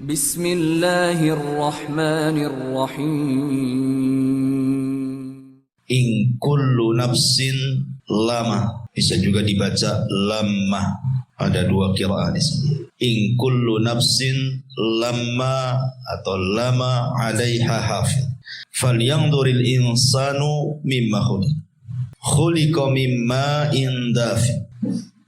Bismillahirrahmanirrahim. In kullu nafsin lama, bisa juga dibaca lamma. Ada dua qiraah di sini. In kullu nafsin lamma atau lama 'alaiha hafiz. Falyanzuril insanu mimma khuliq. Khuliqa mimma dafiq.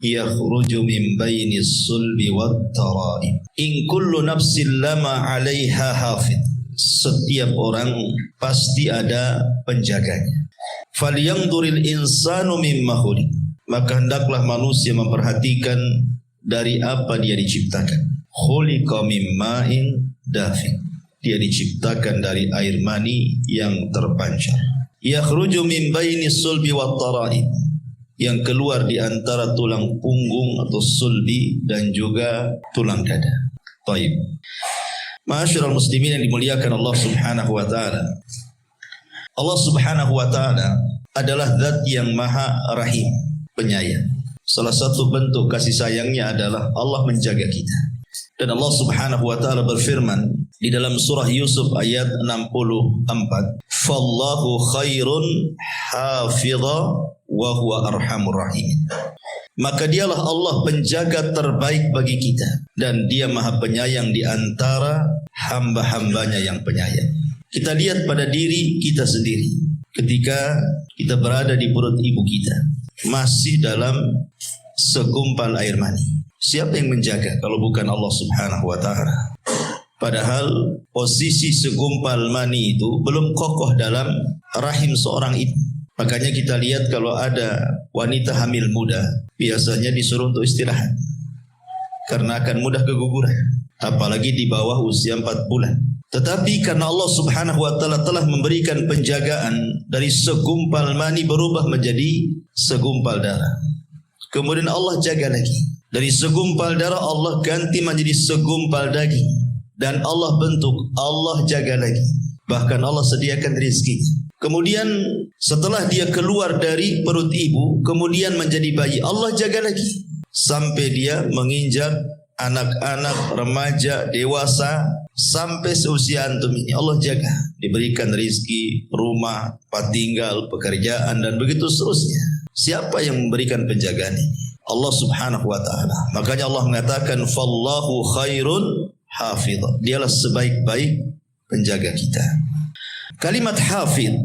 Yakhruju min baini sulbi wat tara'ib. In kullu nafsin lama 'alaiha hafiz. Setiap orang pasti ada penjaganya. Falyanzuril insanu mimma khuliq. Maka hendaklah manusia memperhatikan dari apa dia diciptakan. Khuliqa mimma dafiq. Dia diciptakan dari air mani yang terpancar. Yakhruju min baini sulbi wat tara'ib. Yang keluar di antara tulang punggung atau sulbi dan juga tulang dada. Baik. Ma'asyiral muslimin yang dimuliakan Allah Subhanahu wa taala. Allah Subhanahu wa taala adalah zat yang maha rahim, penyayang. Salah satu bentuk kasih sayangnya adalah Allah menjaga kita. Dan Allah Subhanahu wa taala berfirman di dalam surah Yusuf ayat 64, "Fallahu khairun hafidha wa huwa arhamur rahim." Maka dialah Allah penjaga terbaik bagi kita dan dia maha penyayang di antara hamba-hambanya yang penyayang. Kita lihat pada diri kita sendiri ketika kita berada di perut ibu kita, masih dalam segumpal air mani. Siapa yang menjaga kalau bukan Allah Subhanahu wa taala? Padahal posisi segumpal mani itu belum kokoh dalam rahim seorang ibu. Makanya kita lihat kalau ada wanita hamil muda, biasanya disuruh untuk istirahat karena akan mudah keguguran, apalagi di bawah usia 4 bulan. Tetapi karena Allah Subhanahu wa taala telah memberikan penjagaan, dari segumpal mani berubah menjadi segumpal darah. Kemudian Allah jaga lagi. Dari segumpal darah Allah ganti menjadi segumpal daging. Dan Allah bentuk, Allah jaga lagi. Bahkan Allah sediakan rezeki. Kemudian setelah dia keluar dari perut ibu, kemudian menjadi bayi, Allah jaga lagi. Sampai dia menginjak anak-anak, remaja, dewasa, sampai seusia antum ini Allah jaga. Diberikan rezeki, rumah, tempat tinggal, pekerjaan, dan begitu seterusnya. Siapa yang memberikan penjagaan ini? Allah Subhanahu wa taala. Makanya Allah mengatakan fallahu khairun hafidh. Dialah sebaik-baik penjaga kita. Kalimat hafidh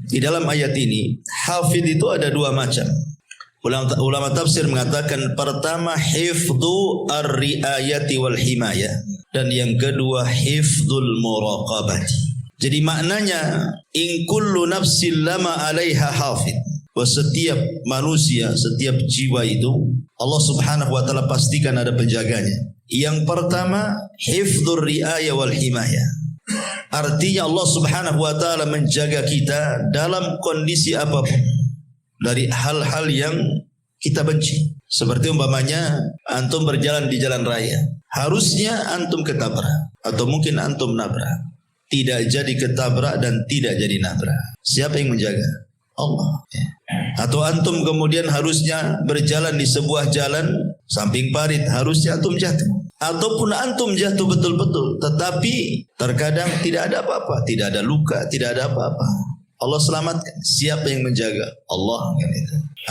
di dalam ayat ini, hafidh itu ada dua macam. Ulama tafsir mengatakan pertama hifdhu ar-riayati wal himayah dan yang kedua hifdzul muraqabati. Jadi maknanya in kullu nafsin lama 'alaiha hafidh. Bahwa setiap manusia, setiap jiwa itu Allah Subhanahu wa taala pastikan ada penjaganya. Yang pertama hifdzur riayah wal himayah. Artinya Allah Subhanahu wa taala menjaga kita dalam kondisi apapun dari hal-hal yang kita benci. Seperti umpamanya antum berjalan di jalan raya, harusnya antum ketabrak atau mungkin antum nabrak. Tidak jadi ketabrak dan tidak jadi nabrak. Siapa yang menjaga? Allah. Atau antum kemudian harusnya berjalan di sebuah jalan samping parit, harusnya antum jatuh. Ataupun antum jatuh betul-betul, tetapi terkadang tidak ada apa-apa, tidak ada luka, tidak ada apa-apa. Allah selamatkan. Siapa yang menjaga? Allah.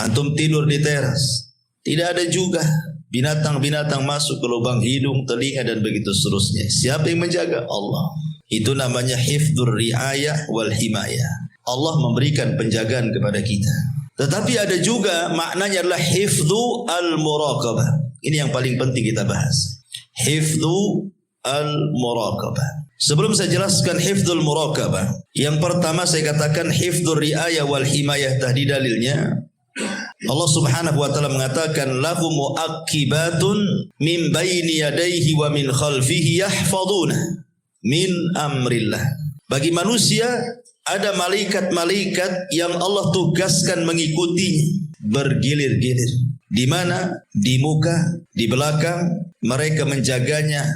Antum tidur di teras, tidak ada juga binatang-binatang masuk ke lubang hidung, telinga, dan begitu seterusnya. Siapa yang menjaga? Allah. Itu namanya hifdzur riayah wal himayah. Allah memberikan penjagaan kepada kita. Tetapi ada juga maknanya adalah hifdzu al-muraqabah. Ini yang paling penting kita bahas. Hifdzu al-muraqabah. Sebelum saya jelaskan hifdzul muraqabah, yang pertama saya katakan hifdzur riayah wal himayah, tadi dalilnya. Allah Subhanahu wa taala mengatakan lahu muaqibatun min baini yadayhi wa min khalfihi yahfadzuna min amrillah. Bagi manusia ada malaikat-malaikat yang Allah tugaskan mengikutinya bergilir-gilir. Di mana? Di muka, di belakang, mereka menjaganya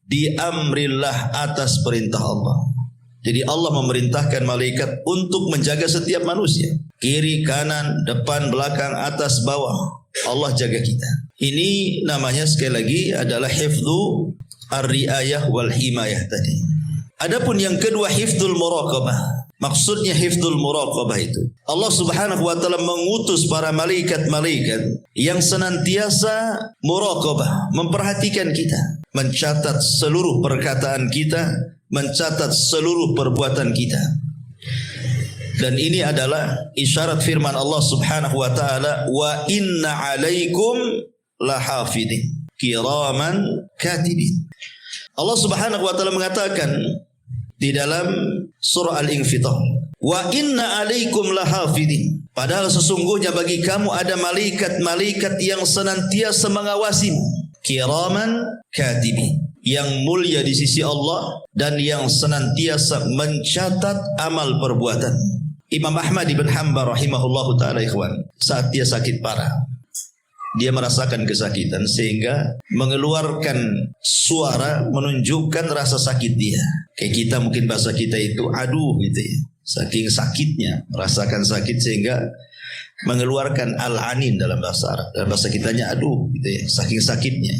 di amrillah, atas perintah Allah. Jadi Allah memerintahkan malaikat untuk menjaga setiap manusia. Kiri, kanan, depan, belakang, atas, bawah. Allah jaga kita. Ini namanya sekali lagi adalah hifdzu ar-riayah wal himayah tadi. Adapun yang kedua hifdzul muraqabah. Maksudnya hifdzul muraqabah itu Allah Subhanahu wa taala mengutus para malaikat-malaikat yang senantiasa muraqabah, memperhatikan kita, mencatat seluruh perkataan kita, mencatat seluruh perbuatan kita. Dan ini adalah isyarat firman Allah Subhanahu wa taala, wa inna 'alaikum lahafidin kiraman katibin. Allah Subhanahu wa taala mengatakan di dalam surah Al-Infitar, wa inna 'alaikum lahafidin. Padahal sesungguhnya bagi kamu ada malaikat-malaikat yang senantiasa mengawasimu, kiraman katibin, yang mulia di sisi Allah dan yang senantiasa mencatat amal perbuatan. Imam Ahmad bin Hanbal rahimahullahu taala ikhwan, saat dia sakit parah, dia merasakan kesakitan sehingga mengeluarkan suara menunjukkan rasa sakit dia. Kayak kita mungkin bahasa kita itu aduh gitu ya. Saking sakitnya merasakan sakit sehingga mengeluarkan al-anin dalam bahasa Arab. Dalam bahasa kitanya aduh gitu ya, saking sakitnya.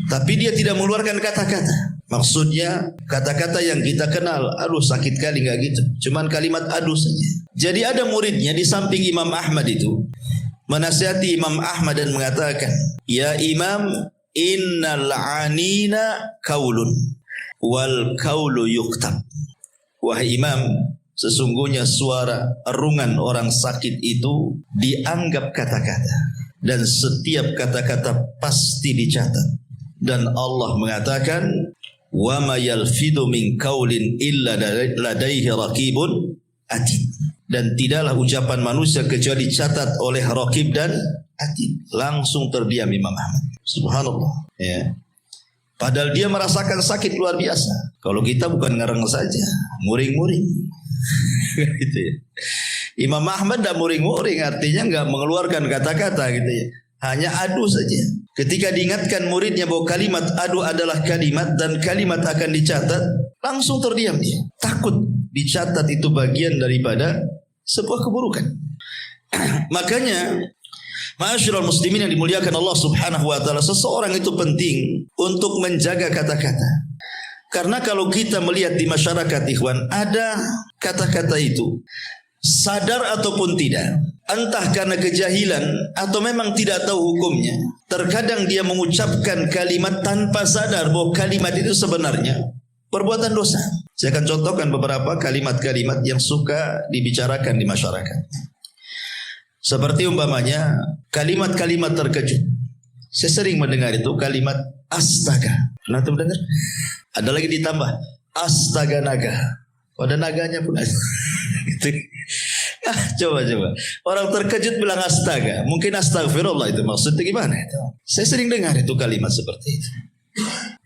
Tapi dia tidak mengeluarkan kata-kata. Maksudnya kata-kata yang kita kenal, aduh sakit kali, enggak gitu. Cuman kalimat aduh saja. Jadi ada muridnya di samping Imam Ahmad itu menasihati Imam Ahmad dan mengatakan, ya Imam, innal anina kaulun wal kaulu yuktab. Wahai Imam, sesungguhnya suara erungan orang sakit itu dianggap kata-kata dan setiap kata-kata pasti dicatat. Dan Allah mengatakan, wa ma yalfidu min qaulin illa ladaihi raqibun atid. Dan tidaklah ucapan manusia kecuali dicatat oleh raqib dan atid. Langsung terdiam Imam Ahmad. Subhanallah. Ya. Padahal dia merasakan sakit luar biasa. Kalau kita bukan ngereng saja, muring-muring. Gitu ya. Imam Ahmad tidak muring-muring, artinya enggak mengeluarkan kata-kata gitu ya. Hanya adu saja. Ketika diingatkan muridnya bahwa kalimat adu adalah kalimat dan kalimat akan dicatat, langsung terdiam dia. Takut dicatat itu bagian daripada sebuah keburukan. Makanya, ma'asyiral muslimin yang dimuliakan Allah Subhanahu wa taala, seseorang itu penting untuk menjaga kata-kata. Karena kalau kita melihat di masyarakat ikhwan, ada kata-kata itu sadar ataupun tidak, entah karena kejahilan atau memang tidak tahu hukumnya, terkadang dia mengucapkan kalimat tanpa sadar bahwa kalimat itu sebenarnya perbuatan dosa. Saya akan contohkan beberapa kalimat-kalimat yang suka dibicarakan di masyarakat. Seperti umpamanya kalimat-kalimat terkejut. Saya sering mendengar itu kalimat astaga. Pernah mendengar? Ada lagi ditambah astaga naga. Ada naganya pun ada. Gitu. Coba. Orang terkejut bilang astaga. Mungkin astagfirullah itu maksudnya gimana itu? Saya sering dengar itu kalimat seperti itu.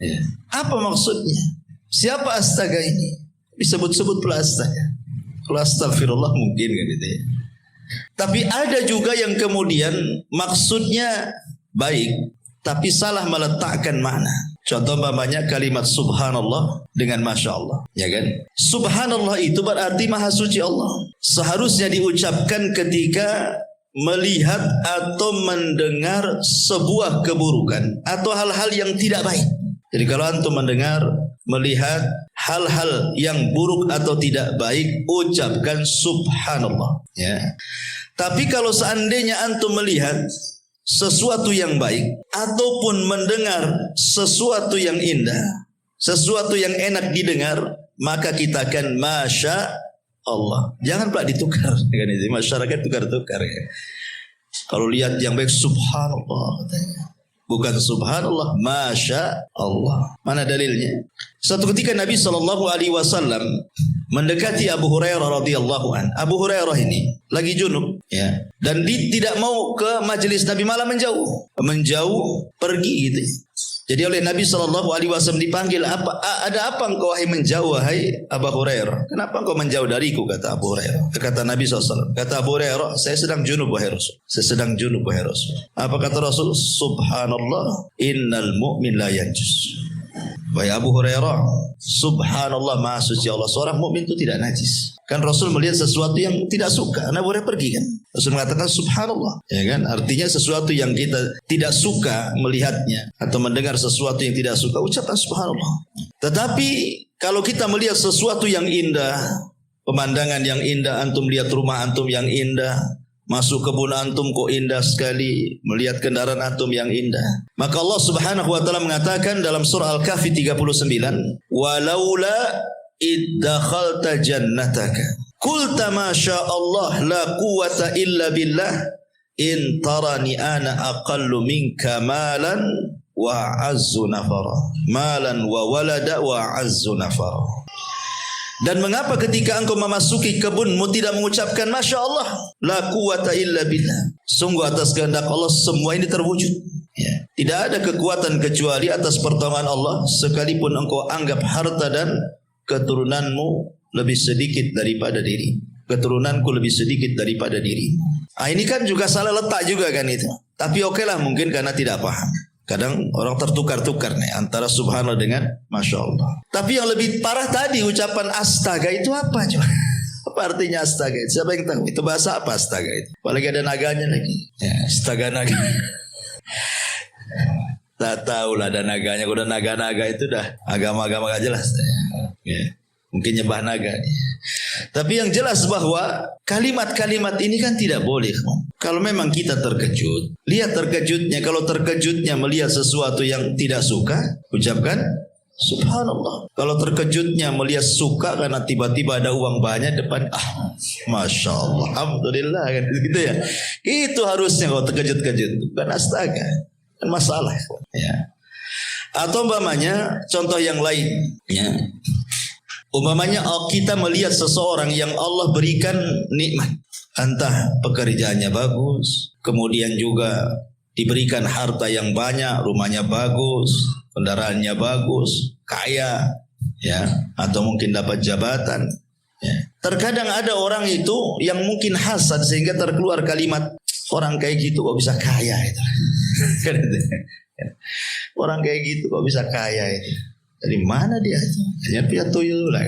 Ya. Apa maksudnya? Siapa astaga ini? Disebut-sebut pula astaga. Kalau astagfirullah mungkin kan gitu ya. Tapi ada juga yang kemudian maksudnya baik, tapi salah meletakkan makna. Contoh umpamanya kalimat subhanallah dengan masya Allah, ya kan? Subhanallah itu berarti maha suci Allah. Seharusnya diucapkan ketika melihat atau mendengar sebuah keburukan atau hal-hal yang tidak baik. Jadi kalau antum mendengar, melihat hal-hal yang buruk atau tidak baik, ucapkan subhanallah, ya. Tapi kalau seandainya antum melihat sesuatu yang baik ataupun mendengar sesuatu yang indah, sesuatu yang enak didengar, maka kita akan masya Allah. Jangan pula ditukar, kan itu masyarakat tukar-tukar ya. Kalau lihat yang baik subhanallah, bukan subhanallah, masya Allah. Mana dalilnya? Suatu ketika Nabi SAW mendekati Abu Hurairah radhiyallahu an. Abu Hurairah ini lagi junub, ya, dan dia tidak mau ke majelis Nabi, malah menjauh pergi gitu. Jadi oleh Nabi SAW dipanggil, ada apa engkau wahai menjauh wahai Abu Hurairah? Kenapa engkau menjauh dariku? Kata Abu Hurairah. Kata Nabi SAW. Kata Abu Hurairah, saya sedang junub wahai Rasul. Saya sedang junub wahai Rasul. Apa kata Rasul? Subhanallah, innal mu'min la yanjus. Wahai Wahai Abu Hurairah, subhanallah, maha suci Allah, seorang mukmin itu tidak najis. Kan Rasul melihat sesuatu yang tidak suka, Anda boleh pergi kan? Rasul mengatakan subhanallah, ya kan? Artinya sesuatu yang kita tidak suka melihatnya atau mendengar sesuatu yang tidak suka, ucapkan subhanallah. Tetapi kalau kita melihat sesuatu yang indah, pemandangan yang indah, antum lihat rumah antum yang indah, masuk kebun antum kok indah sekali, melihat kendaraan antum yang indah, maka Allah Subhanahu wa taala mengatakan dalam surah Al-Kahfi 39, walaula iddakhalta jannataka qulta ma sya Allah la quwwata illa billah in tarani ana aqallu minka malan wa azzu nafara, malan wa walada wa azzu nafara. Dan mengapa ketika engkau memasuki kebunmu tidak mengucapkan Masya Allah, la quwata illa billah, sungguh atas kehendak Allah semua ini terwujud, ya. Tidak ada kekuatan kecuali atas pertolongan Allah, sekalipun engkau anggap harta dan keturunanmu lebih sedikit daripada diri, keturunanku lebih sedikit daripada diri. Ini kan juga salah letak juga kan itu. Tapi oke lah, mungkin karena tidak paham. Kadang orang tertukar-tukar nih antara subhanallah dengan Masya Allah. Tapi yang lebih parah tadi, ucapan astaga itu apa coba? Apa artinya astaga? Siapa yang tahu? Itu bahasa apa astaga itu? Apalagi ada naganya lagi. Ya, astaga naga. Tak tahu lah ada naganya. Udah naga-naga itu dah agama-agama gak jelas. Ya. Mungkin nyembah naga. Tapi yang jelas bahwa kalimat-kalimat ini kan tidak boleh. Kalau memang kita terkejut, lihat terkejutnya. Kalau terkejutnya melihat sesuatu yang tidak suka, ucapkan subhanallah. Kalau terkejutnya melihat suka karena tiba-tiba ada uang banyak depan, Masya Allah, alhamdulillah kan gitu ya. Itu harusnya kalau terkejut-kejut, bukan astaga. Kan masalah ya. Atau umpamanya contoh yang lain ya. Umpamanya kita melihat seseorang yang Allah berikan nikmat, entah pekerjaannya bagus, kemudian juga diberikan harta yang banyak, rumahnya bagus, kendaraannya bagus, kaya, ya, atau mungkin dapat jabatan. Ya. Terkadang ada orang itu yang mungkin hasad sehingga terkeluar kalimat, orang kayak gitu kok bisa kaya itu. Orang kayak gitu kok bisa kaya itu. Dari mana dia itu? Hanya pihak tuyul lah.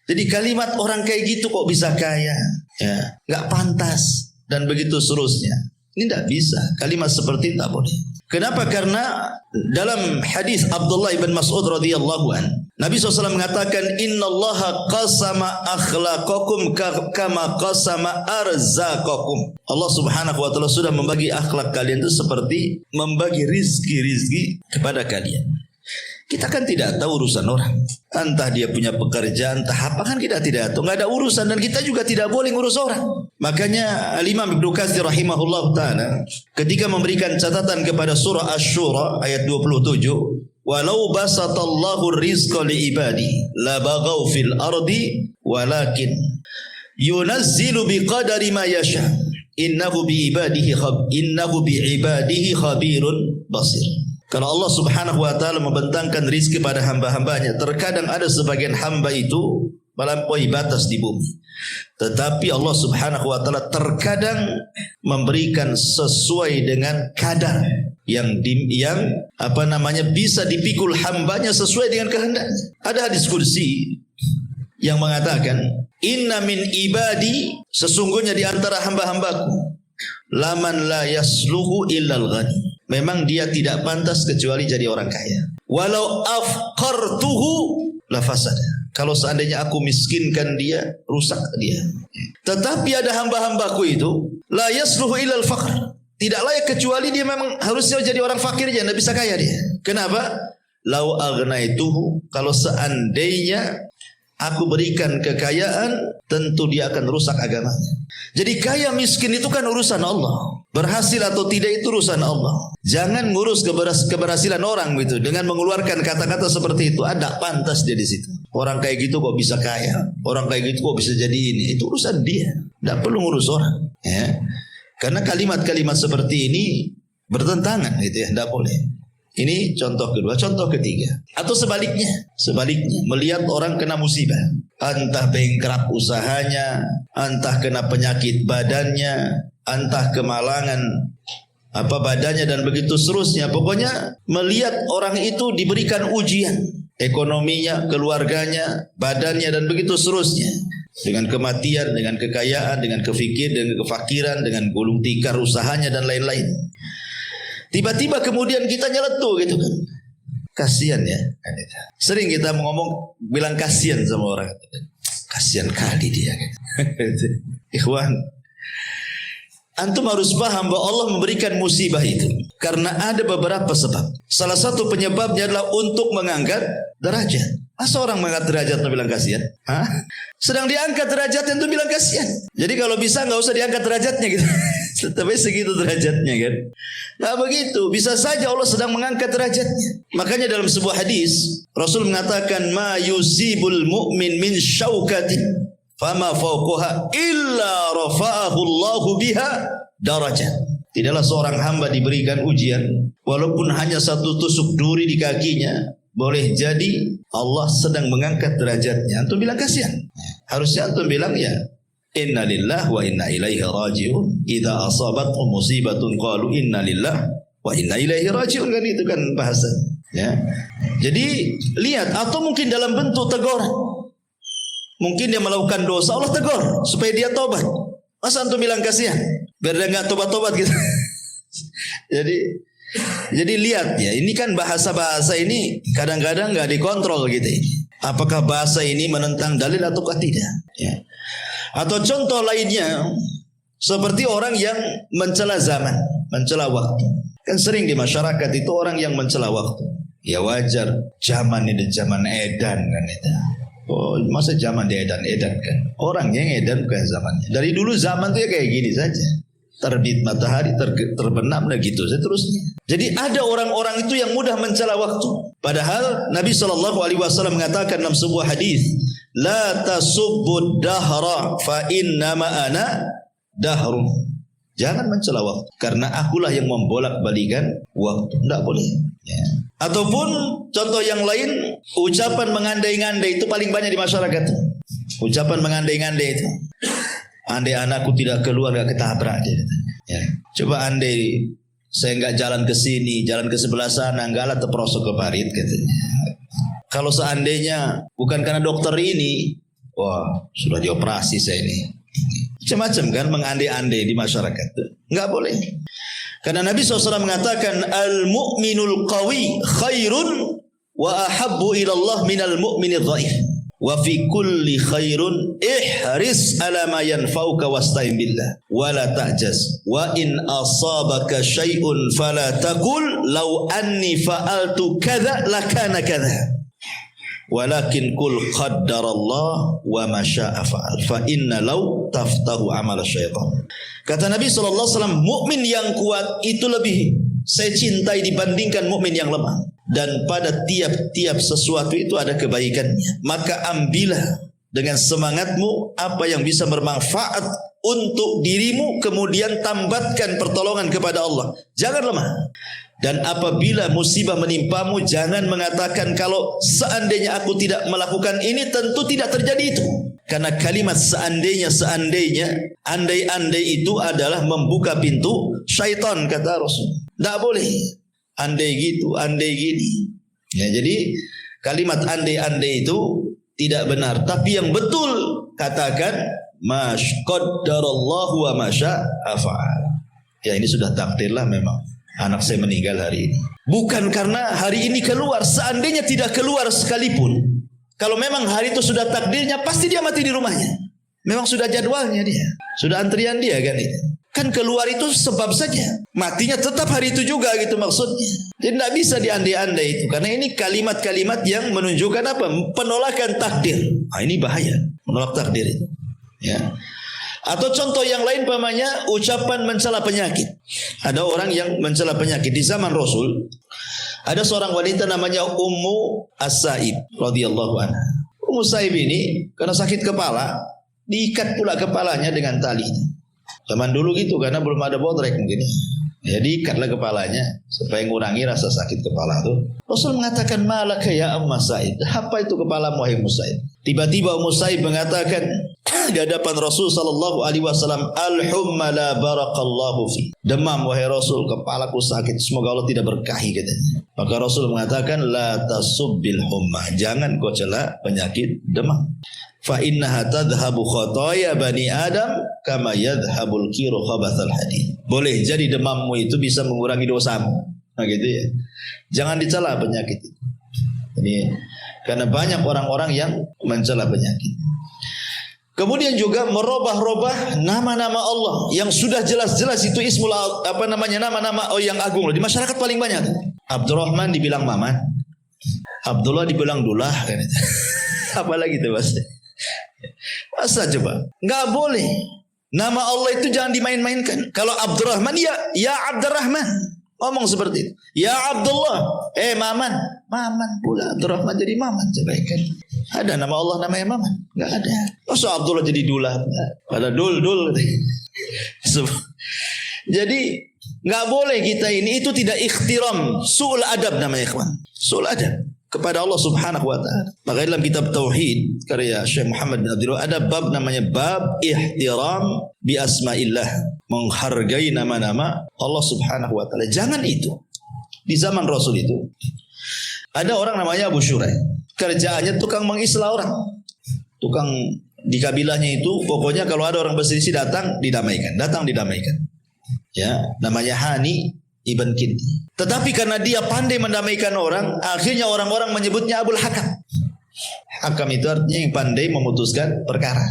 Jadi kalimat orang kayak gitu kok bisa kaya, ya, nggak pantas dan begitu seterusnya. Ini tidak bisa. Kalimat seperti itu tak boleh. Kenapa? Karena dalam hadis Abdullah ibn Mas'ud radhiyallahu an, Nabi SAW mengatakan, Innallaha qasama akhlaqakum kama qasama arzaqakum. Allah Subhanahu wa taala sudah membagi akhlak kalian itu seperti membagi rizki kepada kalian. Kita kan tidak tahu urusan orang. Entah dia punya pekerjaan, entah apa, kan kita tidak tahu. Nggak ada urusan dan kita juga tidak boleh ngurus orang. Makanya Al-Imam Ibnu Katsir rahimahullah ta'ala ketika memberikan catatan kepada surah Asy-Syura ayat 27, walau basatallahu rizqa li ibadi la baghaw fil ardi walakin yunazzilu biqadari ma yasha innahu bi ibadihi khabirun basir. Kalau Allah Subhanahu wa taala membentangkan rizki pada hamba-hambanya, terkadang ada sebagian hamba itu melampaui batas di bumi. Tetapi Allah Subhanahu wa taala terkadang memberikan sesuai dengan kadar yang bisa dipikul hambanya sesuai dengan kehendaknya. Ada hadis kursi yang mengatakan, inna min ibadi, sesungguhnya di antara hamba-hambaku, laman la yasluhu illal ghani, memang dia tidak pantas kecuali jadi orang kaya. Walau afqartuhu lafasada, kalau seandainya aku miskinkan dia, rusak dia. Tetapi ada hamba-hambaku itu la yasluhu illal faqr, tidak layak kecuali dia memang harusnya jadi orang fakir aja, tidak bisa kaya dia. Kenapa? Lau agnaituhu, kalau seandainya aku berikan kekayaan, tentu dia akan rusak agamanya. Jadi kaya miskin itu kan urusan Allah. Berhasil atau tidak itu urusan Allah. Jangan ngurus keberhasilan orang gitu dengan mengeluarkan kata-kata seperti itu. Ada pantas dia di situ. Orang kayak gitu kok bisa kaya, orang kayak gitu kok bisa jadi ini. Itu urusan dia. Tidak perlu ngurus orang. Ya. Karena kalimat-kalimat seperti ini bertentangan gitu ya. Tidak boleh. Ini contoh kedua. Contoh ketiga, atau sebaliknya melihat orang kena musibah, entah bengkrap usahanya, entah kena penyakit badannya, entah kemalangan badannya dan begitu seterusnya. Pokoknya melihat orang itu diberikan ujian, ekonominya, keluarganya, badannya, dan begitu seterusnya. Dengan kematian, dengan kekayaan, dengan dengan kefakiran, dengan gulung tikar usahanya dan lain-lain. Tiba-tiba kemudian kita nyeletuk gitu kan. Kasihan ya. Sering kita ngomong bilang kasihan sama orang. Kasihan kali dia. Ikhwan, antum harus paham bahwa Allah memberikan musibah itu karena ada beberapa sebab. Salah satu penyebabnya adalah untuk mengangkat derajat. Masa orang mengangkat derajat itu bilang kasihan? Hah? Sedang diangkat derajatnya itu bilang kasihan. Jadi kalau bisa nggak usah diangkat derajatnya gitu. Tapi segitu derajatnya kan. Nah begitu. Bisa saja Allah sedang mengangkat derajatnya. Makanya dalam sebuah hadis Rasul mengatakan ma yusibul mu'min min syaukatin fama fawquha illa rafa'ahu Allahu biha darajat. Tidaklah seorang hamba diberikan ujian walaupun hanya satu tusuk duri di kakinya, boleh jadi Allah sedang mengangkat derajatnya. Antum bilang kasihan. Harusnya antum bilang ya inna lillahi wa inna ilaihi raji'un. Idza asabatkum musibatun qalu inna lillahi wa inna ilaihi raji'un, kan itu kan bahasa. Ya. Jadi lihat, atau mungkin dalam bentuk teguran. Mungkin dia melakukan dosa, Allah tegur supaya dia tobat. Masa antum bilang kasihan? Biar dia enggak tobat-tobat gitu. Jadi lihat ya, ini kan bahasa-bahasa ini kadang-kadang enggak dikontrol gitu. Apakah bahasa ini menentang dalil ataukah tidak? Ya. Atau contoh lainnya seperti orang yang mencela zaman, mencela waktu. Kan sering di masyarakat itu orang yang mencela waktu. Ya wajar, zaman ini zaman edan kan itu. Oh, masa zaman diedan-edan kan? Orang yang edan bukan zamannya. Dari dulu zaman tuh ya kayak gini saja. Terbit matahari, terbenam dan gitu seterusnya. Jadi ada orang-orang itu yang mudah mencela waktu. Padahal Nabi SAW mengatakan dalam sebuah hadis, la tasubbud dahra fa innama ana dahrun. Jangan mencela waktu karena akulah yang membolak-balikan waktu. Tidak boleh. Ya. Ataupun contoh yang lain, ucapan mengandai-ngandai itu paling banyak di masyarakat. Ucapan mengandai-ngandai itu. Andai anakku tidak keluar, gak ketabrak dia. Ya. Coba andai saya nggak jalan ke sini, jalan ke sebelah sana, nggak lah terperosok ke parit katanya. Kalau seandainya bukan karena dokter ini, wah sudah dioperasi saya ini. Macam-macam kan mengandai-andai di masyarakat. Nggak boleh. Karena Nabi SAW mengatakan al-mu'minul qawi khairun wa ahabbu ilallah minal mu'minil dhaif. Wa fi kulli khairun ihris ala ma yanfa'uka wasta'in billah wa la ta'jaz wa in asabaka syai'un fala taqul law anni fa'altu kadza lakana kadza walakin qul qaddarallah wa ma syaa fa'al fa inna law taftahu amal syaitan. Kata Nabi SAW, mukmin yang kuat itu lebih saya cintai dibandingkan mukmin yang lemah. Dan pada tiap-tiap sesuatu itu ada kebaikannya. Maka ambillah dengan semangatmu apa yang bisa bermanfaat untuk dirimu, kemudian tambatkan pertolongan kepada Allah. Jangan lemah. Dan apabila musibah menimpamu, jangan mengatakan kalau seandainya aku tidak melakukan ini, tentu tidak terjadi itu. Karena kalimat seandainya, andai-andai itu adalah membuka pintu syaitan, kata Rasul. Tidak boleh. Andai gitu, andai gini. Ya, jadi kalimat andai-andai itu tidak benar. Tapi yang betul katakan qaddarallahu wa ma syaa fa'al. Ya ini sudah takdirlah memang. Anak saya meninggal hari ini. Bukan karena hari ini keluar. Seandainya tidak keluar sekalipun. Kalau memang hari itu sudah takdirnya, pasti dia mati di rumahnya. Memang sudah jadwalnya dia. Sudah antrian dia kan itu. Kan keluar itu sebab saja. Matinya tetap hari itu juga gitu maksudnya. Jadi tidak bisa diandai-andai itu. Karena ini kalimat-kalimat yang menunjukkan apa? Penolakan takdir. Nah, ini bahaya. Menolak takdir itu. Ya. Atau contoh yang lain pamannya ucapan mencela penyakit. Ada orang yang mencela penyakit. Di zaman Rasul ada seorang wanita namanya Ummu As-Sa'ib radhiyallahu anha. Ummu Sa'ib ini karena sakit kepala diikat pula kepalanya dengan tali. Zaman dulu gitu karena belum ada bodrek mungkin. Ya diikatlah kepalanya supaya mengurangi rasa sakit kepala itu. Rasul mengatakan malaka ya Ummu Sa'ib. Apa itu kepalamu wahai Ummu Sa'ib? Tiba-tiba Ummu Sa'ib mengatakan di hadapan Rasul sallallahu alaihi wasallam, al-humma la barakallahu fi. Demam wahai Rasul, kepalaku sakit, semoga Allah tidak berkahi katanya. Maka Rasul mengatakan la tasubbil humma, jangan kau cela penyakit demam. Fa innaha tadhhabu khataaya bani Adam kama yadhhabul kiru khabathal hadid. Boleh jadi demammu itu bisa mengurangi dosamu. Nah gitu ya. Jangan dicela penyakit itu. Ini karena banyak orang-orang yang mencela penyakit. Kemudian juga merubah-rubah nama-nama Allah yang sudah jelas-jelas itu ismul nama-nama yang agung. Di masyarakat paling banyak. Abdurrahman dibilang Maman, Abdullah dibilang Dullah kan itu. Apalagi itu Mas. Masa coba? Enggak boleh. Nama Allah itu jangan dimain-mainkan. Kalau Abdurrahman ya Abdurrahman. Ngomong seperti itu. Ya Abdullah, Maman. Maman pula Abdurrahman jadi Maman. Coba kan. Ada nama Allah namanya Maman? Enggak ada. Masa Abdullah jadi Dullah? Pada Dul. Jadi enggak boleh kita ini, itu tidak ikhtiram, su'ul adab namanya ikhwan. Su'ul adab kepada Allah Subhanahu wa taala. Maka dalam kitab tauhid karya Syekh Muhammad bin Abdul Wahab ada bab namanya bab ihtiram bi asmaillah, menghargai nama-nama Allah Subhanahu wa taala. Jangan itu. Di zaman Rasul itu ada orang namanya Abu Syuraih. Kerjaannya tukang mengislah orang. Tukang di kabilahnya itu pokoknya kalau ada orang berselisih datang didamaikan. Ya, namanya Hani Ibn Kinti. Tetapi karena dia pandai mendamaikan orang, akhirnya orang-orang menyebutnya Abul Hakam. Hakam itu artinya yang pandai memutuskan perkara.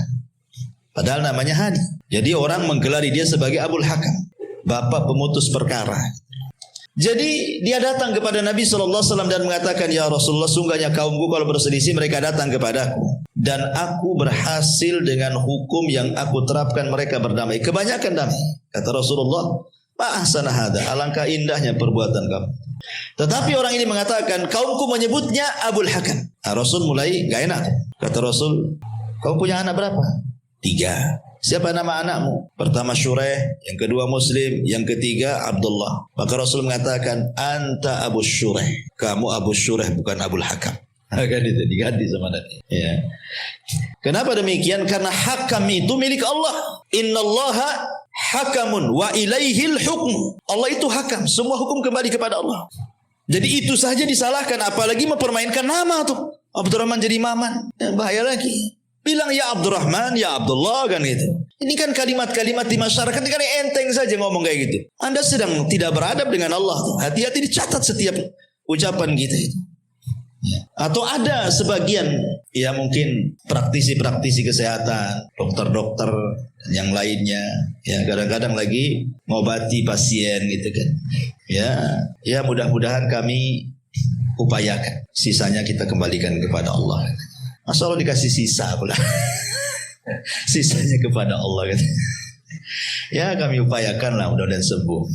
Padahal namanya Hani. Jadi orang menggelari dia sebagai Abul Hakam, bapak pemutus perkara. Jadi dia datang kepada Nabi SAW dan mengatakan, ya Rasulullah, sungguhnya kaumku kalau berselisih mereka datang kepadaku. Dan aku berhasil dengan hukum yang aku terapkan mereka berdamai. Kebanyakan damai. Kata Rasulullah, ma'ahsana hada, alangkah indahnya perbuatan kamu. Tetapi orang ini mengatakan, kaumku menyebutnya Abul Hakam. Nah, Rasul mulai gak enak. Kata Rasul, kau punya anak berapa? 3. Siapa nama anakmu? Pertama Syuraih, yang kedua Muslim, yang ketiga Abdullah. Maka Rasul mengatakan, anta Abu Syuraih. Kamu Abu Syuraih, bukan Abul Hakam. Kan itu diganti sama Nabi. Ya. Kenapa demikian? Karena hakam itu milik Allah. Innallaha hakamun wa ilaihil hukm. Allah itu hakam. Semua hukum kembali kepada Allah. Jadi itu saja disalahkan. Apalagi mempermainkan nama tuh. Abdurrahman jadi Maman. Bahaya lagi. Bilang ya Abdurrahman, ya Abdullah kan gitu. Ini kan kalimat-kalimat di masyarakat ini kan enteng saja ngomong kayak gitu. Anda sedang tidak beradab dengan Allah. Hati-hati dicatat setiap ucapan kita itu. Ya. Atau ada sebagian ya mungkin praktisi-praktisi kesehatan, dokter-dokter yang lainnya ya kadang-kadang lagi ngobati pasien gitu kan. Ya mudah-mudahan kami upayakan, sisanya kita kembalikan kepada Allah. Masa Allah dikasih sisa pula. Sisanya kepada Allah kan. Ya kami upayakan lah mudah-mudahan sembuh.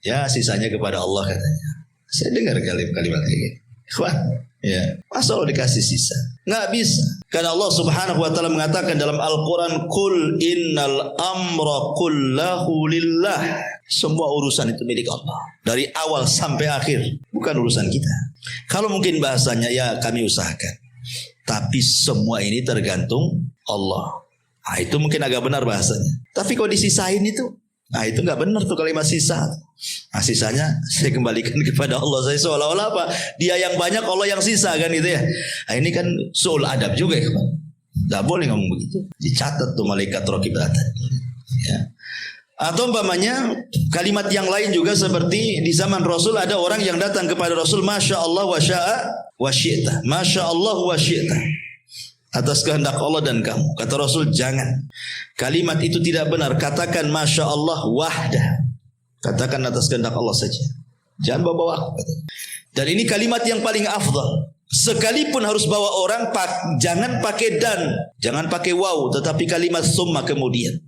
Ya sisanya kepada Allah katanya. Saya dengar kalimat kayak gitu. Ikhwan, ya. Masa Allah dikasih sisa? Nggak bisa. Karena Allah Subhanahu wa taala mengatakan dalam Al-Qur'an, "Qul innal amra kullahu lillah." Semua urusan itu milik Allah. Dari awal sampai akhir, bukan urusan kita. Kalau mungkin bahasanya ya kami usahakan. Tapi semua ini tergantung Allah. Nah, itu mungkin agak benar bahasanya. Tapi kalau disisain itu, nah itu nggak benar tuh kalimat sisa. Nah, sisanya saya kembalikan kepada Allah. Saya seolah-olah apa? Dia yang banyak, Allah yang sisa kan gitu ya. Nah, ini kan soal adab juga ya. Nggak boleh ngomong begitu. Dicatat tuh malaikat raqib atid. Ya. Atau umpamanya kalimat yang lain juga seperti di zaman Rasul ada orang yang datang kepada Rasul, Masya Allah wa sya'a wa syi'ta. Masya Allah wa syi'ta. Atas kehendak Allah dan kamu. Kata Rasul, jangan. Kalimat itu tidak benar. Katakan Masya Allah wahdah. Katakan atas kehendak Allah saja. Jangan bawa aku. Dan ini kalimat yang paling afdal. Sekalipun harus bawa orang, jangan pakai dan. Jangan pakai waw. Tetapi kalimat summa kemudian.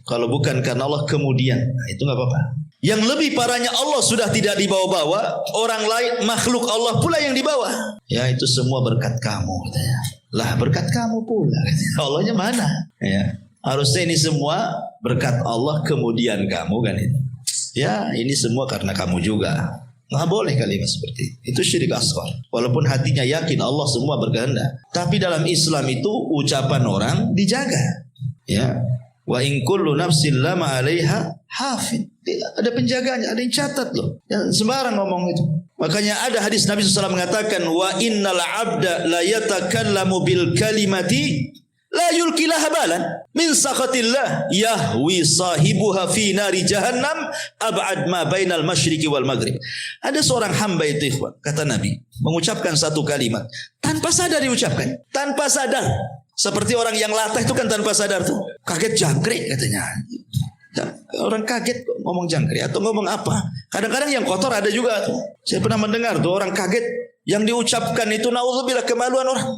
Kalau bukan karena Allah kemudian, nah itu nggak apa-apa. Yang lebih parahnya Allah sudah tidak dibawa-bawa, orang lain makhluk Allah pula yang dibawa. Ya itu semua berkat kamu, katanya. Lah berkat kamu pula, Allahnya mana? Ya harusnya ini semua berkat Allah kemudian kamu kan itu. Ya ini semua karena kamu juga. Nggak boleh kalimat seperti itu. Itu syirik asghar. Walaupun hatinya yakin Allah semua berkehendak, tapi dalam Islam itu ucapan orang dijaga. Ya. Wa in kullu nafsin lama 'alaiha hafid. Ada penjaganya, ada yang catat loh. Yang sembarang ngomong itu. Makanya ada hadis Nabi SAW mengatakan wa innal 'abda la yatakallamu bil kalimati la yulkilaha balan min sakhatillah yahwi sahibuha fi nari jahannam ab'ad ma bainal masyriqi wal maghrib. Ada seorang hamba itu ikhwan, kata Nabi, mengucapkan satu kalimat tanpa sadar diucapkan, tanpa sadar. Seperti orang yang latah itu kan tanpa sadar tuh. Kaget jangkrik katanya. Orang kaget ngomong jangkrik atau ngomong apa. Kadang-kadang yang kotor ada juga tuh. Saya pernah mendengar tuh orang kaget yang diucapkan itu naudzubillah kemaluan orang.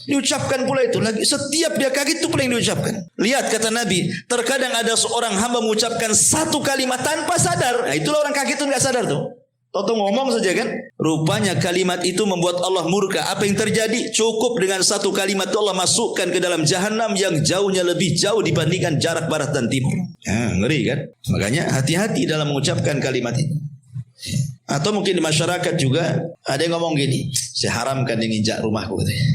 Diucapkan pula itu lagi. Setiap dia kaget itu pula yang diucapkan. Lihat kata Nabi, terkadang ada seorang hamba mengucapkan satu kalimat tanpa sadar. Nah, itulah orang kaget itu nggak sadar tuh. Toto ngomong saja kan. Rupanya kalimat itu membuat Allah murka. Apa yang terjadi? Cukup dengan satu kalimat itu Allah masukkan ke dalam jahanam yang jauhnya lebih jauh dibandingkan jarak barat dan timur. Ya, ngeri kan? Makanya hati-hati dalam mengucapkan kalimat ini. Atau mungkin di masyarakat juga ada yang ngomong gini, saya haramkan yang injak rumahku katanya.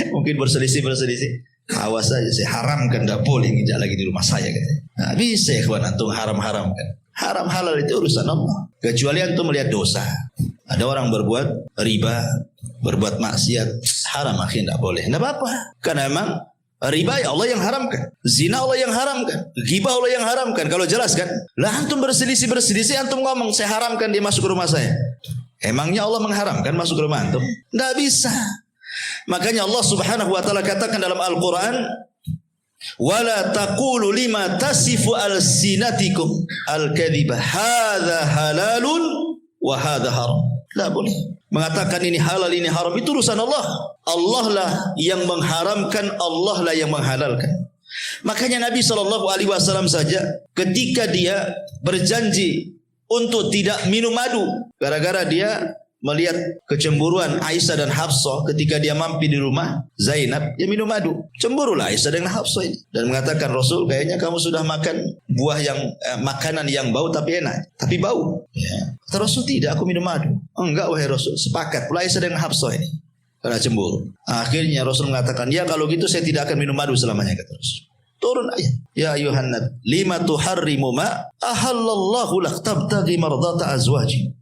Mungkin berselisih. Awas saja, saya haramkan, tidak boleh injak lagi di rumah saya katanya. Nah, bisa ikhwan antum haram-haramkan. Haram halal itu urusan Allah. Kecuali antum melihat dosa. Ada orang berbuat riba, berbuat maksiat, haram akhirnya tidak boleh. Tidak apa-apa. Karena memang riba ya Allah yang haramkan. Zina Allah yang haramkan. Ghibah Allah yang haramkan. Kalau jelas kan. Lah antum berselisih antum ngomong saya haramkan dia masuk ke rumah saya. Emangnya Allah mengharamkan masuk ke rumah antum? Tidak bisa. Makanya Allah Subhanahu wa taala katakan dalam Al-Qur'an, wala taqulu lima tasifu alsinatikum al-kadhiba hadza halalun wa hadza haram. La boleh mengatakan ini halal ini haram, itu urusan Allah. Allah lah yang mengharamkan, Allah lah yang menghalalkan. Makanya Nabi SAW saja ketika dia berjanji untuk tidak minum madu gara-gara dia melihat kecemburuan Aisyah dan Hafsah ketika dia mampir di rumah Zainab, dia minum madu. Cemburulah Aisyah dan Hafsah ini dan mengatakan, Rasul kayaknya kamu sudah makan buah yang makanan yang bau tapi enak, tapi bau. Ya. Kata Rasul, tidak, aku minum madu. Oh, enggak wahai Rasul. Sepakat pula Aisyah dan Hafsah ini karena cemburu. Akhirnya Rasul mengatakan, ya kalau gitu saya tidak akan minum madu selamanya, kata Rasul. Turun ayat, ya ayuhan nabi lima tuharrimu ma ahallallahu lak tabtaghi mardata azwaji.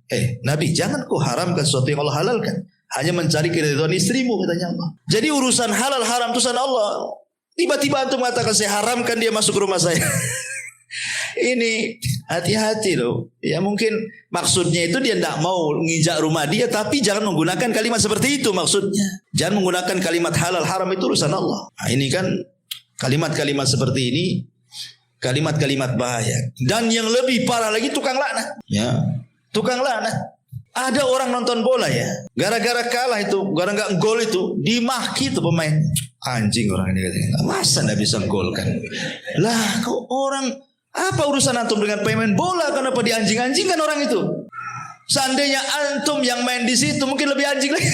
Nabi, jangan kau haramkan sesuatu yang Allah halalkan hanya mencari keridhaan istrimu, katanya Allah. Jadi urusan halal haram itu urusan Allah. Tiba-tiba antum mengatakan saya haramkan dia masuk ke rumah saya. Ini hati-hati loh. Ya mungkin maksudnya itu dia tidak mau nginjak rumah dia, tapi jangan menggunakan kalimat seperti itu maksudnya. Jangan menggunakan kalimat halal haram, itu urusan Allah. Nah, ini kan kalimat-kalimat seperti ini kalimat-kalimat bahaya. Dan yang lebih parah lagi tukang laknat. Ya. Tukang laknat. Ada orang nonton bola ya, gara-gara kalah itu, gara-gara gol itu, dimaki tuh pemain. Anjing orang ini katanya. Masa enggak bisa gol kan? Lah, kok orang apa urusan antum dengan pemain bola? Kenapa dianjing-anjingkan orang itu? Seandainya antum yang main di situ mungkin lebih anjing lagi.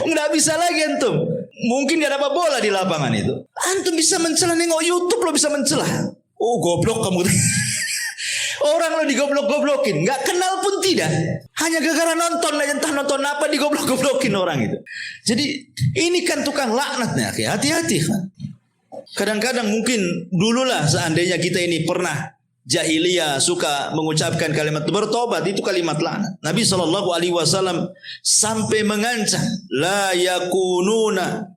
Enggak bisa lagi antum. Mungkin gak dapat bola di lapangan itu. Antum bisa mencela, nengok YouTube lo bisa mencela. Oh goblok kamu. Orang lo digoblok-goblokin, nggak kenal pun tidak, hanya gara-gara nonton aja, entah nonton apa digoblok-goblokin orang itu. Jadi ini kan tukang laknatnya, hati-hati kan. Kadang-kadang mungkin dululah seandainya kita ini pernah jahiliyah suka mengucapkan kalimat bertobat, itu kalimat laknat. Nabi SAW sampai mengancam, la yakununa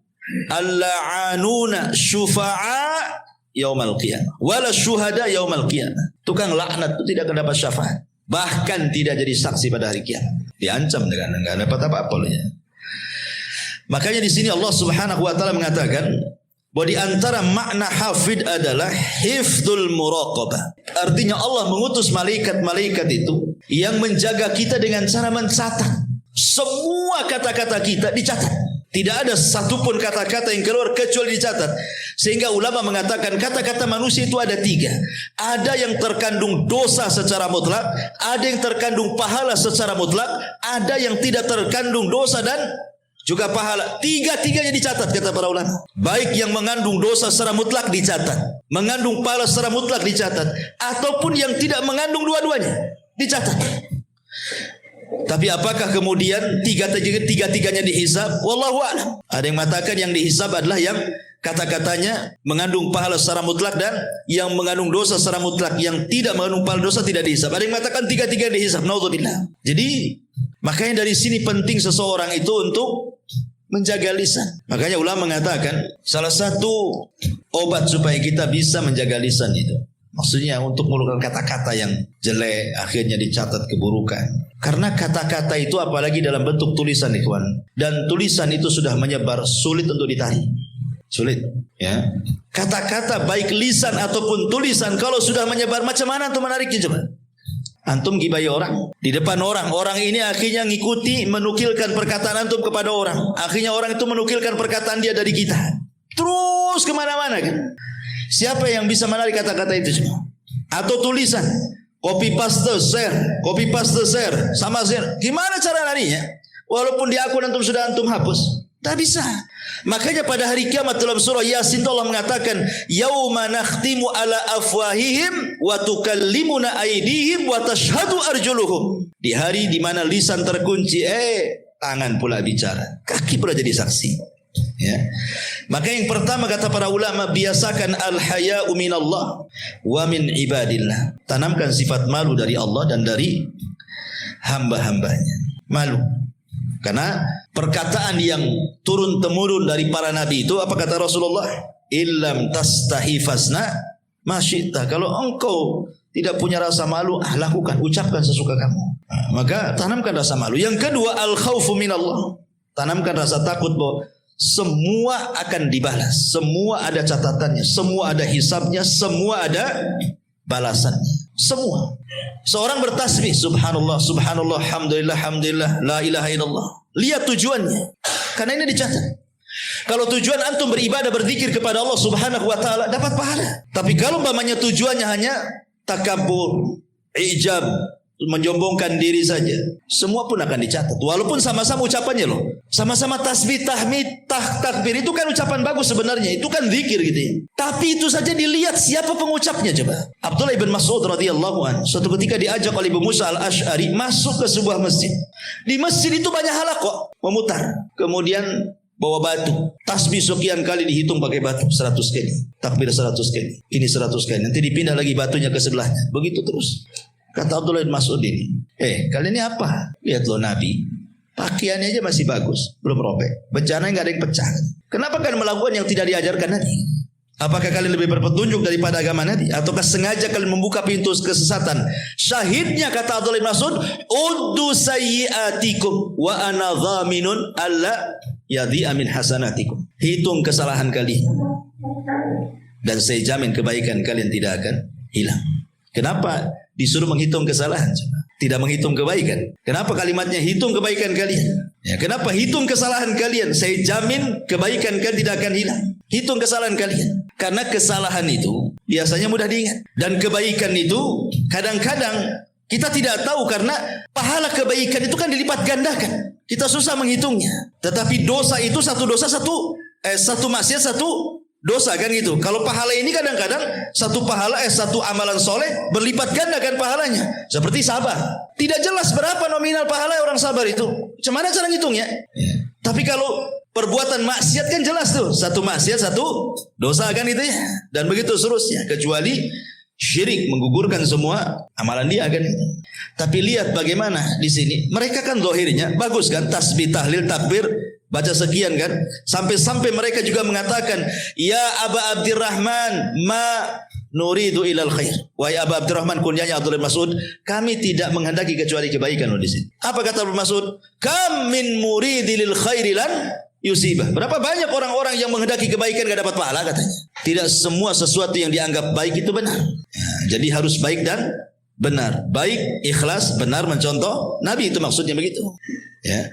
al-la'anuna syufa'a yaumal qiyamah wala syuhada yaumal qiyamah. Tukang laknat itu tidak akan dapat syafaat, bahkan tidak jadi saksi pada hari kiamat. Diancam dengan enggak dapat apa-apa loh ya. Makanya di sini Allah Subhanahu wa taala mengatakan bahwa di antara makna hafid adalah hifdzul muraqabah. Artinya Allah mengutus malaikat-malaikat itu yang menjaga kita dengan cara mencatat. Semua kata-kata kita dicatat. Tidak ada satupun kata-kata yang keluar kecuali dicatat. Sehingga ulama mengatakan kata-kata manusia itu ada 3. Ada yang terkandung dosa secara mutlak, ada yang terkandung pahala secara mutlak, ada yang tidak terkandung dosa dan juga pahala. Tiga-tiganya dicatat kata para ulama. Baik yang mengandung dosa secara mutlak dicatat, mengandung pahala secara mutlak dicatat, ataupun yang tidak mengandung dua-duanya dicatat. Tapi apakah kemudian tiga-tiganya dihisab? Wallahu a'lam. Ada yang mengatakan yang dihisab adalah yang kata-katanya mengandung pahala secara mutlak dan yang mengandung dosa secara mutlak. Yang tidak mengandung pahala dosa tidak dihisab. Ada yang mengatakan tiga-tiga dihisab. Naudzubillah. Jadi makanya dari sini penting seseorang itu untuk menjaga lisan. Makanya ulama mengatakan salah satu obat supaya kita bisa menjaga lisan itu, maksudnya untuk mengeluarkan kata-kata yang jelek akhirnya dicatat keburukan. Karena kata-kata itu apalagi dalam bentuk tulisan, ikhwan, dan tulisan itu sudah menyebar, sulit untuk ditarik. Sulit, ya. Kata-kata baik lisan ataupun tulisan kalau sudah menyebar, macam mana untuk menariknya coba? Antum gibai orang di depan orang, orang ini akhirnya ngikuti menukilkan perkataan antum kepada orang. Akhirnya orang itu menukilkan perkataan dia dari kita. Terus kemana-mana kan? Siapa yang bisa menarik kata-kata itu semua? Atau tulisan, copy paste share, sama share. Gimana cara narinya? Walaupun di akun antum sudah antum hapus, tak bisa. Makanya pada hari kiamat dalam surah Yasin Allah mengatakan, yauma nakhtimu ala afwahihim wa tukallimuna aydihim wa tashhadu arjuluhum. Di hari di mana lisan terkunci, tangan pula bicara, kaki pula jadi saksi. Ya. Maka yang pertama kata para ulama, biasakan al-haya'u minallah wa min ibadillah. Tanamkan sifat malu dari Allah dan dari hamba-hambanya. Malu. Karena perkataan yang turun temurun dari para nabi itu, apa kata Rasulullah? Illam tastahi fasna masyita. Kalau engkau tidak punya rasa malu, lakukan, ucapkan sesuka kamu. Maka tanamkan rasa malu. Yang kedua, al-khawfu minallah. Tanamkan rasa takut bahwa semua akan dibalas, semua ada catatannya, semua ada hisabnya, semua ada balasannya. Semua. Seorang bertasbih, subhanallah, subhanallah, alhamdulillah, alhamdulillah, la ilaha illallah. Lihat tujuannya. Karena ini dicatat. Kalau tujuan antum beribadah, berzikir kepada Allah Subhanahu wa taala, dapat pahala. Tapi kalau umpamanya tujuannya hanya takabur, ijab, menjombongkan diri saja, semua pun akan dicatat. Walaupun sama-sama ucapannya loh, sama-sama tasbih, tahmid, takbir, itu kan ucapan bagus sebenarnya, itu kan zikir gitu ya. Tapi itu saja dilihat siapa pengucapnya coba. Abdullah bin Mas'ud radhiyallahu anhu suatu ketika diajak oleh Abu Musa al-Asy'ari masuk ke sebuah masjid. Di masjid itu banyak halaqah memutar. Kemudian bawa batu, tasbih sekian kali dihitung pakai batu 100 kali, takbir 100 kali, ini 100 kali, nanti dipindah lagi batunya ke sebelahnya, begitu terus. Kata Abdullah bin Mas'ud ini, kalian ini apa? Lihat loh Nabi, pakaiannya aja masih bagus, belum robek, bencananya nggak ada yang pecah. Kenapa kalian melakukan yang tidak diajarkan Nabi? Apakah kalian lebih berpetunjuk daripada agama Nabi? Ataukah sengaja kalian membuka pintu kesesatan? Syahidnya kata Abdullah bin Mas'ud, uddu sayyiatikum wa ana dhaminun alla yadhi'a min hasanatikum. Hitung kesalahan kalian dan saya jamin kebaikan kalian tidak akan hilang. Kenapa disuruh menghitung kesalahan? Tidak menghitung kebaikan. Kenapa kalimatnya hitung kebaikan kalian? Ya, kenapa hitung kesalahan kalian? Saya jamin kebaikan kalian tidak akan hilang. Hitung kesalahan kalian. Karena kesalahan itu biasanya mudah diingat. Dan kebaikan itu kadang-kadang kita tidak tahu karena pahala kebaikan itu kan dilipat gandakan. Kita susah menghitungnya. Tetapi dosa itu satu dosa satu maksiat satu dosa kan gitu. Kalau pahala ini kadang-kadang satu pahala satu amalan soleh berlipat ganda kan pahalanya. Seperti sabar. Tidak jelas berapa nominal pahala orang sabar itu. Macam cara ngitungnya? Tapi kalau perbuatan maksiat kan jelas tuh. Satu maksiat satu dosa kan itu ya. Dan begitu seterusnya. Kecuali syirik menggugurkan semua amalan dia kan. Tapi lihat bagaimana di sini. Mereka kan zahirnya bagus kan. Tasbih, tahlil, takbir, baca sekian kan. Sampai-sampai mereka juga mengatakan, ya Aba Abdurrahman, ma nuridu ilal khair. Wahai Aba Abdurrahman, kunyanya Abdullah bin Mas'ud, kami tidak menghendaki kecuali kebaikan loh di sini. Apa kata Abdullah bin Mas'ud? Kam min muridil khairi lan yusibah. Berapa banyak orang-orang yang menghendaki kebaikan gak dapat pahala katanya. Tidak semua sesuatu yang dianggap baik itu benar. Ya, jadi harus baik dan benar. Baik, ikhlas, benar, mencontoh Nabi, itu maksudnya begitu. Ya.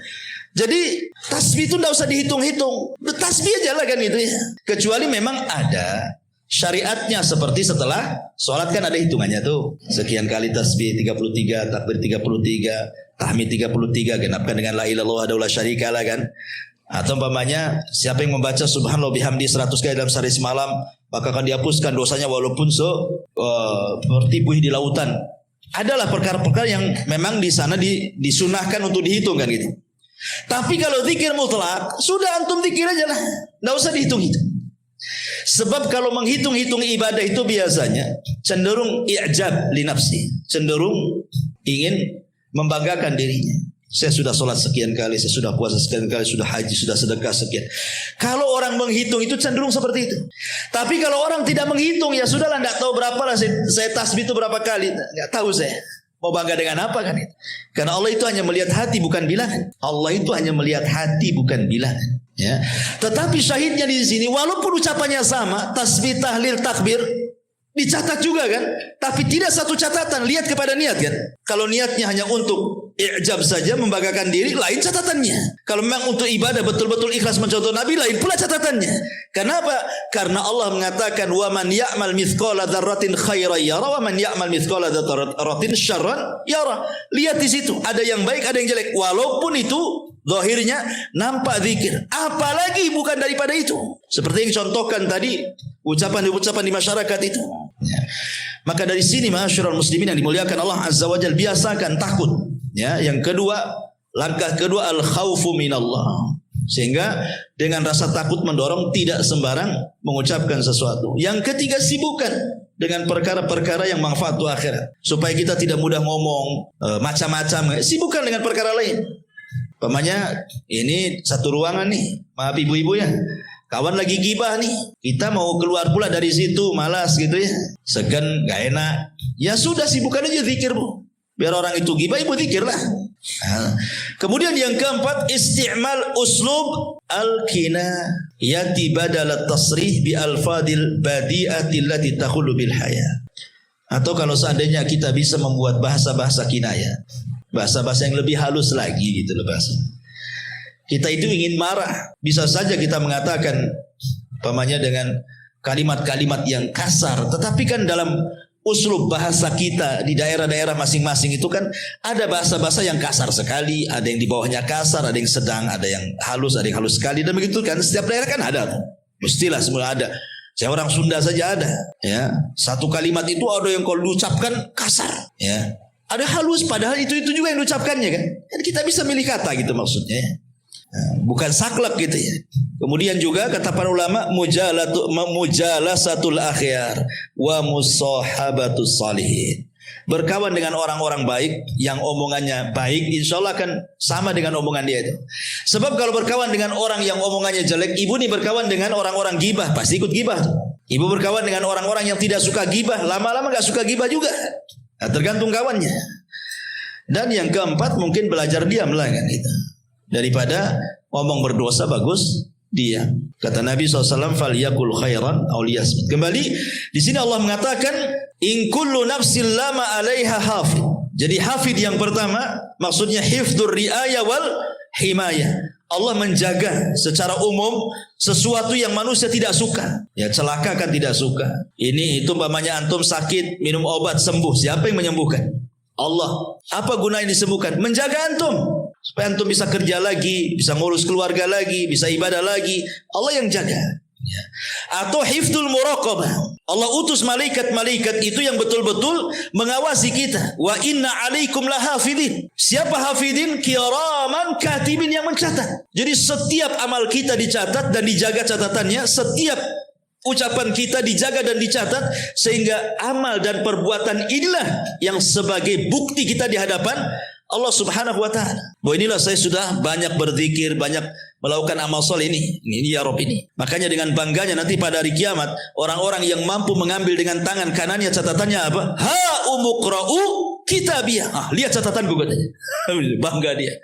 Jadi tasbih itu tidak usah dihitung-hitung. Tasbih aja lah kan itu ya. Kecuali memang ada syariatnya, seperti setelah sholat kan ada hitungannya tuh. Sekian kali tasbih 33, takbir 33, tahmid 33, genapkan dengan la ilaha illallah wahdahu la syarikalah kan. Atau umpamanya siapa yang membaca subhanallah bihamdi 100 kali dalam sehari semalam, maka akan dihapuskan dosanya walaupun seperti buih di lautan. Adalah perkara-perkara yang memang di sana disunahkan untuk dihitung kan gitu. Tapi kalau zikir mutlak, sudah antum zikir aja lah, tidak usah dihitung-hitung. Sebab kalau menghitung-hitung ibadah itu biasanya cenderung i'jab li nafsi, cenderung ingin membanggakan dirinya. Saya sudah sholat sekian kali, saya sudah puasa sekian kali, sudah haji, sudah sedekah sekian. Kalau orang menghitung itu cenderung seperti itu. Tapi kalau orang tidak menghitung, ya sudahlah, tidak tahu berapa lah saya tasbih itu berapa kali, nggak tahu saya. Mau bangga dengan apa kan itu? Karena Allah itu hanya melihat hati bukan bilangan. Allah itu hanya melihat hati bukan bilangan. Ya. Tetapi syahidnya di sini, walaupun ucapannya sama, tasbih, tahlil, takbir, dicatat juga kan? Tapi tidak satu catatan, lihat kepada niat kan? Kalau niatnya hanya untuk i'jab saja, membanggakan diri, lain catatannya. Kalau memang untuk ibadah betul-betul ikhlas mencontoh Nabi, lain pula catatannya. Kenapa? Karena Allah mengatakan wa man ya'mal mithqala dzarratin khairan yara wa man ya'mal mithqala dzarratin syarran yara. Lihat di situ, ada yang baik, ada yang jelek. Walaupun itu zahirnya nampak zikir, apalagi bukan daripada itu. Seperti yang contohkan tadi, ucapan-ucapan di masyarakat itu. Ya. Maka dari sini ma'asyiral muslimin yang dimuliakan Allah Azza wa Jalla, biasakan takut. Ya, yang kedua, langkah kedua al-khaufu minallah. Sehingga dengan rasa takut mendorong tidak sembarang mengucapkan sesuatu. Yang ketiga, sibukkan dengan perkara-perkara yang manfaat untuk akhirat. Supaya kita tidak mudah ngomong macam-macam. Sibukkan dengan perkara lain. Umpamanya ini satu ruangan nih, maaf ibu-ibu ya, kawan lagi gibah nih, kita mau keluar pula dari situ, malas gitu ya, segan, gak enak. Ya sudah, sibukkan aja zikir bu. Biar orang itu gibah, ibu zikir lah. Kemudian yang keempat, isti'mal uslub al-kinayati badal tasrih bi alfadil badi'ati allati takhullu bil haya. Atau kalau seandainya kita bisa membuat bahasa-bahasa kinayah, bahasa-bahasa yang lebih halus lagi gitu loh bahasa. Kita itu ingin marah, bisa saja kita mengatakan umpamanya dengan kalimat-kalimat yang kasar, tetapi kan dalam uslub bahasa kita di daerah-daerah masing-masing itu kan ada bahasa-bahasa yang kasar sekali, ada yang di bawahnya kasar, ada yang sedang, ada yang halus, ada yang halus sekali, dan begitu kan. Setiap daerah kan ada, mestilah semua ada. Saya orang Sunda saja ada, ya. Satu kalimat itu ada yang kalau diucapkan kasar, ya. Ada halus, padahal itu juga yang diucapkannya kan. Jadi kita bisa milih kata gitu maksudnya, ya. Bukan saklek gitu ya. Kemudian juga kata para ulama, mujalasatul akhyar wa musahabatus salihin. Berkawan dengan orang-orang baik yang omongannya baik, insya Allah akan sama dengan omongan dia itu. Sebab kalau berkawan dengan orang yang omongannya jelek, ibu nih berkawan dengan orang-orang gibah, pasti ikut gibah. Ibu berkawan dengan orang-orang yang tidak suka gibah, lama-lama gak suka gibah juga. Nah, tergantung kawannya. Dan yang keempat, mungkin belajar diam lah kan itu. Daripada ngomong berdosa, bagus diam. Kata Nabi SAW, falyakul khairan aw liyasmut. Kembali di sini Allah mengatakan, in kullu nafsin lama 'alaiha hafid. Jadi hafid yang pertama maksudnya hifdzur riayah wal himayah. Allah menjaga secara umum sesuatu yang manusia tidak suka. Ya, celaka kan tidak suka. Ini itu umpamanya antum sakit, minum obat sembuh. Siapa yang menyembuhkan? Allah. Apa gunanya disembuhkan? Menjaga antum. Supaya antum bisa kerja lagi, bisa ngurus keluarga lagi, bisa ibadah lagi. Allah yang jaga. Ya. Atau hifdzul muraqabah. Allah utus malaikat-malaikat itu yang betul-betul mengawasi kita. Wa inna alaikum lahafidin. Siapa hafidin? Kiraman katibin, yang mencatat. Jadi setiap amal kita dicatat dan dijaga catatannya. Setiap ucapan kita dijaga dan dicatat, sehingga amal dan perbuatan inilah yang sebagai bukti kita di hadapan Allah Subhanahu wa ta'ala. Bahwa inilah saya sudah banyak berzikir, banyak melakukan amal soleh ini ya Rob ini. Makanya dengan bangganya nanti pada hari kiamat, orang-orang yang mampu mengambil dengan tangan kanannya catatannya apa? Ha umuqra'u kitabiyah. Lihat catatanku katanya. Bangga dia.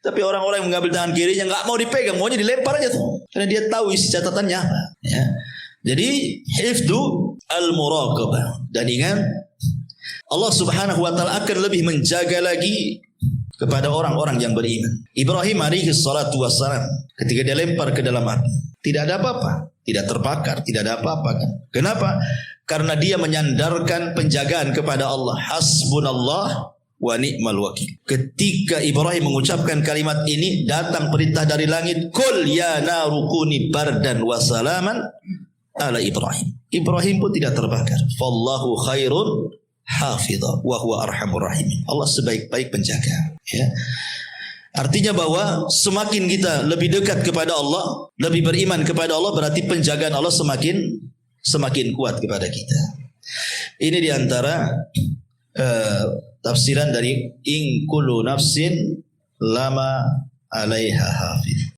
Tapi orang-orang yang mengambil tangan kirinya nggak mau dipegang, maunya dilempar aja tuh. Karena dia tahu isi catatannya apa. Ya. Jadi hifdzu al-muraqabah. Dan ingat, Allah Subhanahu wa ta'ala akan lebih menjaga lagi kepada orang-orang yang beriman. Ibrahim alaihi salatu wassalam, ketika dia lempar ke dalam api, tidak ada apa-apa, tidak terbakar, tidak ada apa-apa kan. Kenapa? Karena dia menyandarkan penjagaan kepada Allah. Hasbunallah wa ni'mal wakil. Ketika Ibrahim mengucapkan kalimat ini, datang perintah dari langit, qul ya naru kuni bardan wa salaman ala Ibrahim. Ibrahim pun tidak terbakar. Fallahu khairun hafidha wa huwa arhamur rahimin. Allah sebaik-baik penjaga, ya. Artinya bahwa semakin kita lebih dekat kepada Allah, lebih beriman kepada Allah, berarti penjagaan Allah semakin semakin kuat kepada kita. Ini diantara tafsiran dari in kullu nafsin lama alaiha hafiz.